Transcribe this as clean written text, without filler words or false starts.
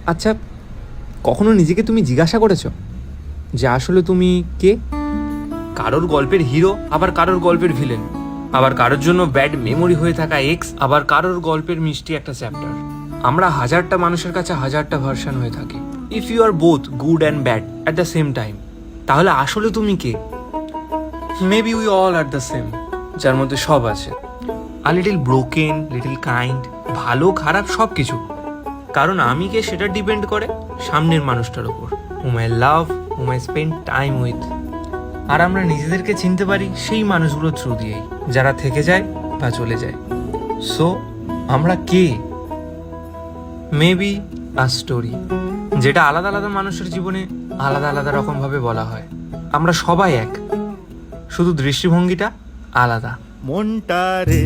আচ্ছা, কখনো নিজেকে তুমি জিজ্ঞাসা করেছো যে আসলে তুমি কে? কারোর গল্পের হিরো, আবার কারোর গল্পের ভিলেন, আবার কারোর জন্য ব্যাড মেমোরি হয়ে থাকা এক্স, আবার কারোর গল্পের মিষ্টি একটা চ্যাপ্টার। আমরা হাজারটা মানুষের কাছে হাজারটা ভার্সন হয়ে থাকি। If you are both good and bad at the same time, তাহলে আসলে তুমি কে? Maybe we all are the same, যার মধ্যে সব আছে। A little broken, little kind, ভালো খারাপ সব কিছু। কারণ আমি কে সেটা ডিপেন্ড করে সামনের মানুষটার উপর, hmm I love, hmm I spend time with. আর আমরা নিজেদেরকে চিনতে পারি সেই মানুষগুলোর থ্রু দিয়েই, যারা থেকে যায় বা চলে যায়। সো আমরা কে? মেবি আ স্টোরি, যেটা আলাদা আলাদা মানুষের জীবনে আলাদা আলাদা রকমভাবে বলা হয়। আমরা সবাই এক, শুধু দৃষ্টিভঙ্গিটা আলাদা। মনটা রে